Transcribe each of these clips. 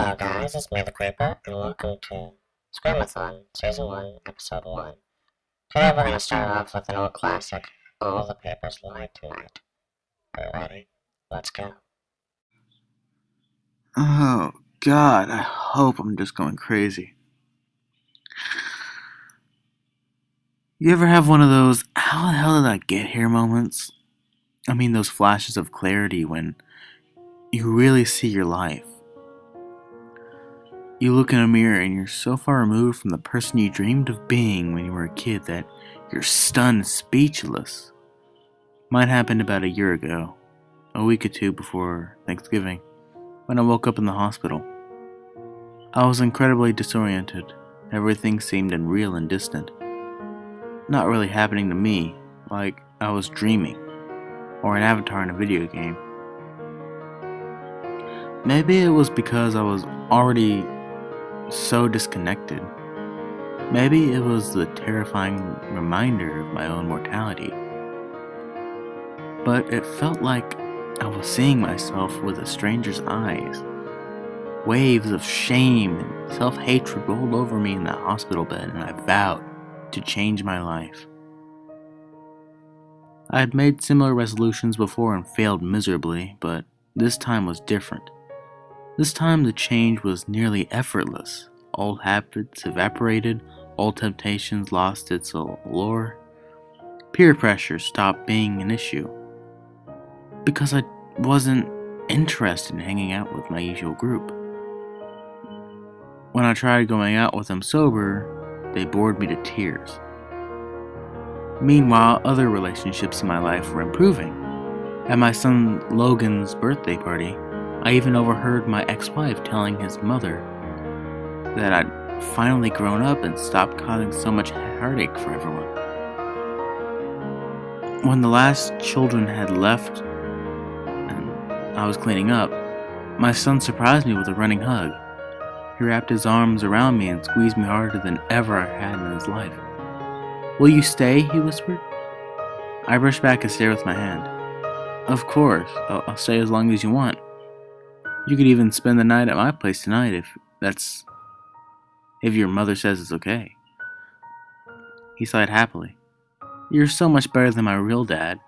Hello guys, it's me the Creeper, and welcome to Scream-Othon, Season 1, Episode 1. Today we're going to start off with an old classic, All the Papers Lie Tonight. Are you ready? Let's go. Oh, God, I hope I'm just going crazy. You ever have one of those, how the hell did I get here moments? I mean, those flashes of clarity when you really see your life. You look in a mirror and you're so far removed from the person you dreamed of being when you were a kid that you're stunned speechless. Mine happened about a year ago, a week or two before Thanksgiving, when I woke up in the hospital. I was incredibly disoriented. Everything seemed unreal and distant. Not really happening to me, like I was dreaming, or an avatar in a video game. Maybe it was because I was already so disconnected. Maybe it was the terrifying reminder of my own mortality. But it felt like I was seeing myself with a stranger's eyes. Waves of shame and self-hatred rolled over me in that hospital bed, and I vowed to change my life. I had made similar resolutions before and failed miserably, but this time was different. This time the change was nearly effortless. Old habits evaporated, old temptations lost its allure. Peer pressure stopped being an issue. Because I wasn't interested in hanging out with my usual group. When I tried going out with them sober, they bored me to tears. Meanwhile, other relationships in my life were improving. At my son Logan's birthday party, I even overheard my ex-wife telling his mother that I'd finally grown up and stopped causing so much heartache for everyone. When the last children had left and I was cleaning up, my son surprised me with a running hug. He wrapped his arms around me and squeezed me harder than ever I had in his life. "Will you stay?" he whispered. I brushed back a stare with my hand. "Of course, I'll stay as long as you want. You could even spend the night at my place tonight if your mother says it's okay." He sighed happily. "You're so much better than my real dad."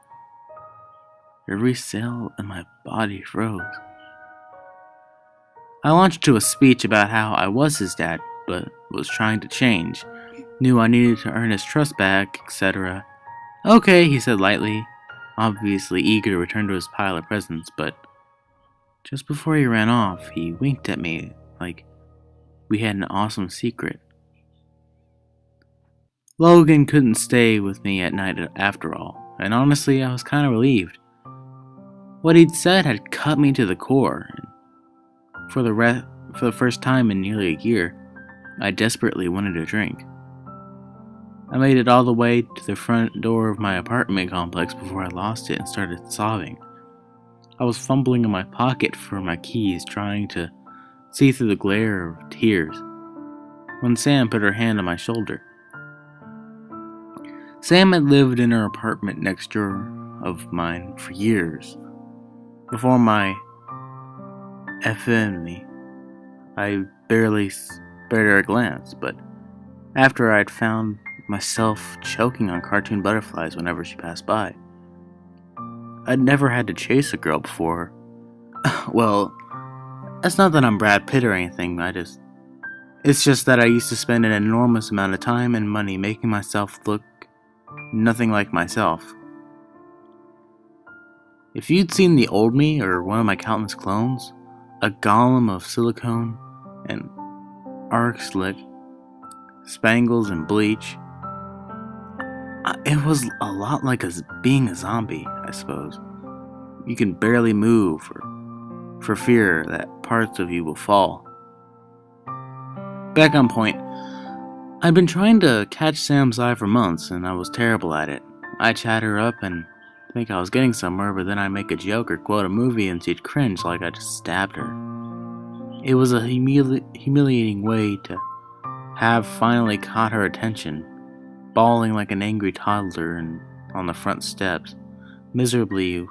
Every cell in my body froze. I launched into a speech about how I was his dad, but was trying to change. Knew I needed to earn his trust back, etc. "Okay," he said lightly, obviously eager to return to his pile of presents, but just before he ran off, he winked at me like we had an awesome secret. Logan couldn't stay with me at night after all, and honestly, I was kind of relieved. What he'd said had cut me to the core, and for the first time in nearly a year, I desperately wanted a drink. I made it all the way to the front door of my apartment complex before I lost it and started sobbing. I was fumbling in my pocket for my keys, trying to see through the glare of tears, when Sam put her hand on my shoulder. Sam had lived in her apartment next door of mine for years. Before my epiphany, I barely spared her a glance, but after I'd found myself choking on cartoon butterflies whenever she passed by. I'd never had to chase a girl before. Well, it's not that I'm Brad Pitt or anything, it's just that I used to spend an enormous amount of time and money making myself look nothing like myself. If you'd seen the old me or one of my countless clones, a golem of silicone and arc slick, spangles and bleach, it was a lot like being a zombie, I suppose. You can barely move for fear that parts of you will fall. Back on point, I'd been trying to catch Sam's eye for months, and I was terrible at it. I'd chat her up and think I was getting somewhere, but then I'd make a joke or quote a movie and she'd cringe like I just stabbed her. It was a humiliating way to have finally caught her attention, bawling like an angry toddler on the front steps, miserably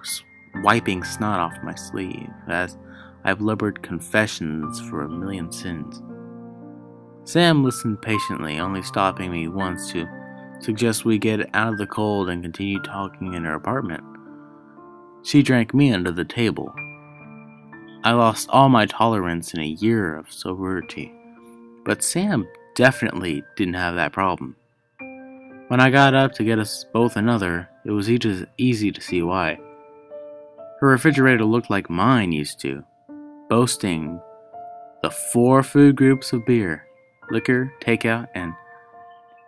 wiping snot off my sleeve as I blubbered confessions for a million sins. Sam listened patiently, only stopping me once to suggest we get out of the cold and continue talking in her apartment. She drank me under the table. I lost all my tolerance in a year of sobriety, but Sam definitely didn't have that problem. When I got up to get us both another, it was easy to see why. Her refrigerator looked like mine used to, boasting the 4 food groups of beer, liquor, takeout, and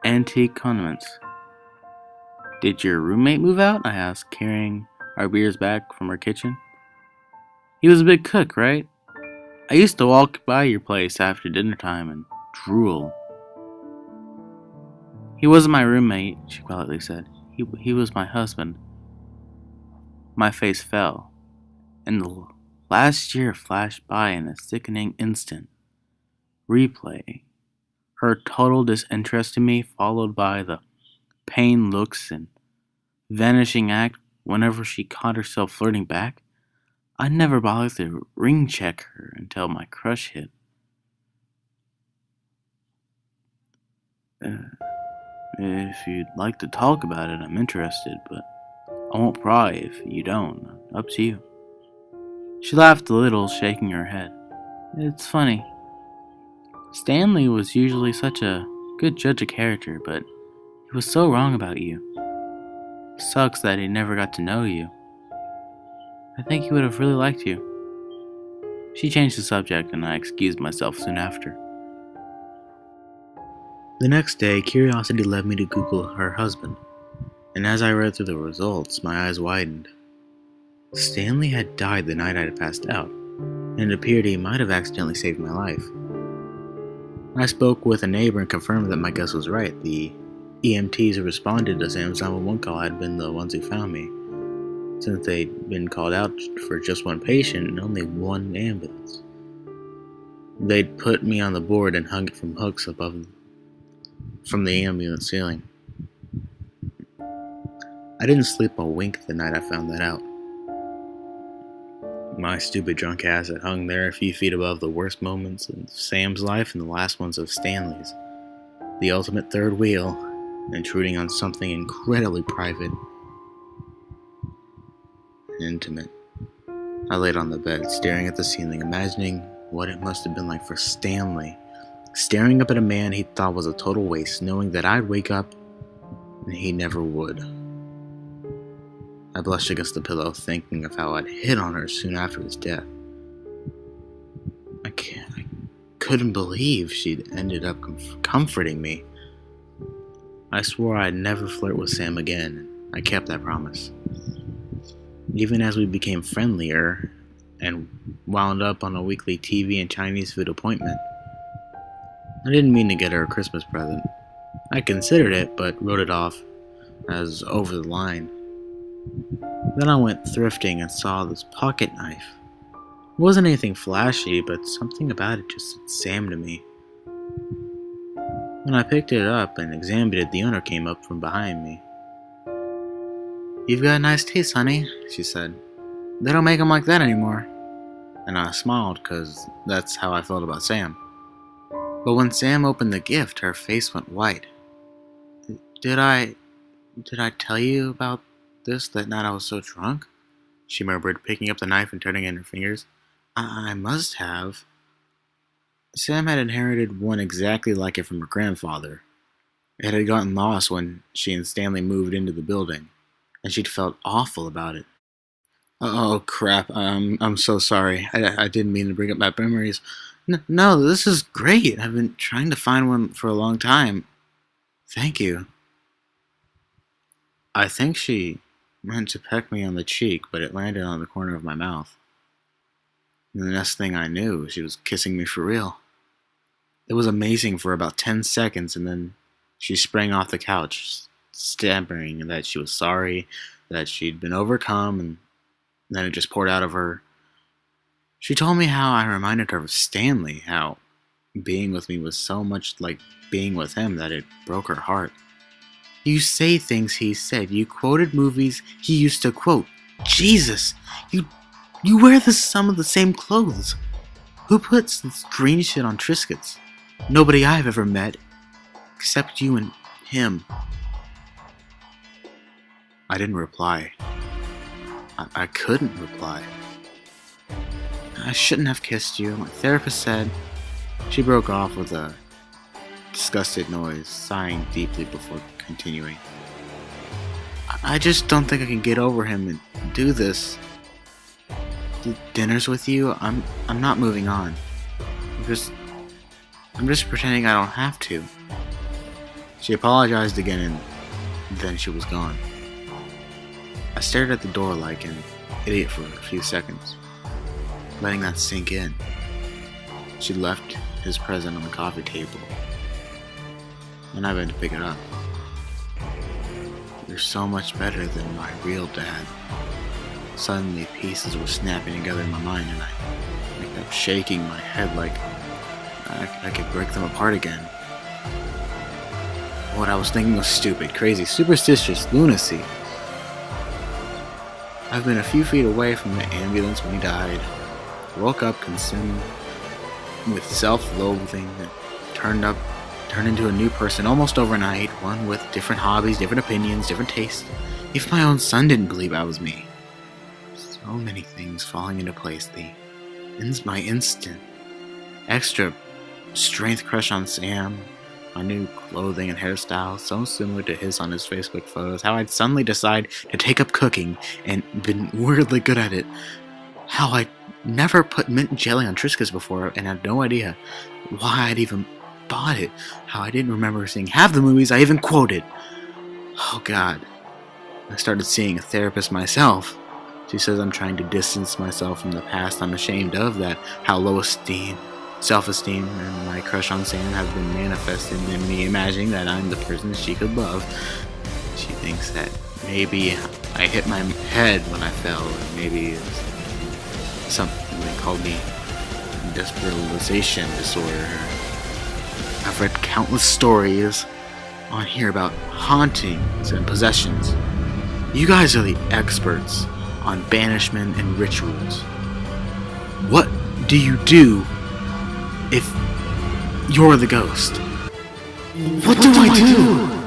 antique condiments. "Did your roommate move out?" I asked, carrying our beers back from her kitchen. "He was a big cook, right? I used to walk by your place after dinner time and drool." "He wasn't my roommate," she quietly said. He was my husband." My face fell, and the last year flashed by in a sickening instant replay. Her total disinterest in me, followed by the pained looks and vanishing act whenever she caught herself flirting back. I never bothered to ring check her until my crush hit. If you'd like to talk about it, I'm interested, but I won't pry if you don't. Up to you." She laughed a little, shaking her head. "It's funny. Stanley was usually such a good judge of character, but he was so wrong about you. Sucks that he never got to know you. I think he would have really liked you." She changed the subject, and I excused myself soon after. The next day, curiosity led me to Google her husband, and as I read through the results, my eyes widened. Stanley had died the night I had passed out, and it appeared he might have accidentally saved my life. I spoke with a neighbor and confirmed that my guess was right. The EMTs who responded to Sam's 911 call had been the ones who found me, since they'd been called out for just one patient and only one ambulance. They'd put me on the board and hung it from hooks above from the ambulance ceiling. I didn't sleep a wink the night I found that out. My stupid drunk ass had hung there a few feet above the worst moments of Sam's life and the last ones of Stanley's. The ultimate third wheel, intruding on something incredibly private and intimate. I laid on the bed, staring at the ceiling, imagining what it must have been like for Stanley, staring up at a man he thought was a total waste, knowing that I'd wake up and he never would. I blushed against the pillow, thinking of how I'd hit on her soon after his death. I couldn't believe she'd ended up comforting me. I swore I'd never flirt with Sam again, and I kept that promise. Even as we became friendlier and wound up on a weekly TV and Chinese food appointment, I didn't mean to get her a Christmas present. I considered it, but wrote it off as over the line. Then I went thrifting and saw this pocket knife. It wasn't anything flashy, but something about it just said Sam to me. When I picked it up and examined it, the owner came up from behind me. "You've got a nice taste, honey," she said. "They don't make them like that anymore." And I smiled, because that's how I felt about Sam. But when Sam opened the gift, her face went white. Did I tell you about this that night I was so drunk?" she murmured, picking up the knife and turning it in her fingers. I must have. Sam had inherited one exactly like it from her grandfather. It had gotten lost when she and Stanley moved into the building, and she'd felt awful about it. "Oh crap, I'm so sorry. I didn't mean to bring up bad memories." No, this is great. I've been trying to find one for a long time. Thank you." I think she meant to peck me on the cheek, but it landed on the corner of my mouth. And the next thing I knew, she was kissing me for real. It was amazing for about 10 seconds, and then she sprang off the couch, stammering that she was sorry, that she'd been overcome, and then it just poured out of her. She told me how I reminded her of Stanley, how being with me was so much like being with him that it broke her heart. "You say things he said. You quoted movies he used to quote. Jesus, you You wear some of the same clothes. Who puts this green shit on Triscuits? Nobody I've ever met, except you and him. I didn't reply. I couldn't reply. I shouldn't have kissed you, my therapist said. She broke off with a disgusted noise, sighing deeply before continuing. I just don't think I can get over him and do this. Dinners with you? I'm not moving on. I'm just pretending I don't have to. She apologized again and then she was gone. I stared at the door like an idiot for a few seconds, letting that sink in. She left his present on the coffee table, and I went to pick it up. You're so much better than my real dad. Suddenly pieces were snapping together in my mind, and I kept shaking my head like I could break them apart again. What I was thinking was stupid, crazy, superstitious, lunacy. I've been a few feet away from the ambulance when he died. Woke up consumed with self-loathing that turned into a new person almost overnight, one with different hobbies, different opinions, different tastes. Even my own son didn't believe I was me. So many things falling into place. My instant extra strength crush on Sam, my new clothing and hairstyle, so similar to his on his Facebook photos, how I'd suddenly decide to take up cooking and been weirdly good at it, how I'd never put mint jelly on Triscuits before and had no idea why I'd even bought it, how I didn't remember seeing half the movies I even quoted. Oh god. I started seeing a therapist myself. She says I'm trying to distance myself from the past I'm ashamed of, that how low self-esteem and my crush on Sam have been manifested in me imagining that I'm the person she could love. She thinks that maybe I hit my head when I fell, and maybe it's something they called me desperalization disorder. I've read countless stories on here about hauntings and possessions. You guys are the experts on banishment and rituals. What do you do if you're the ghost? What do I do?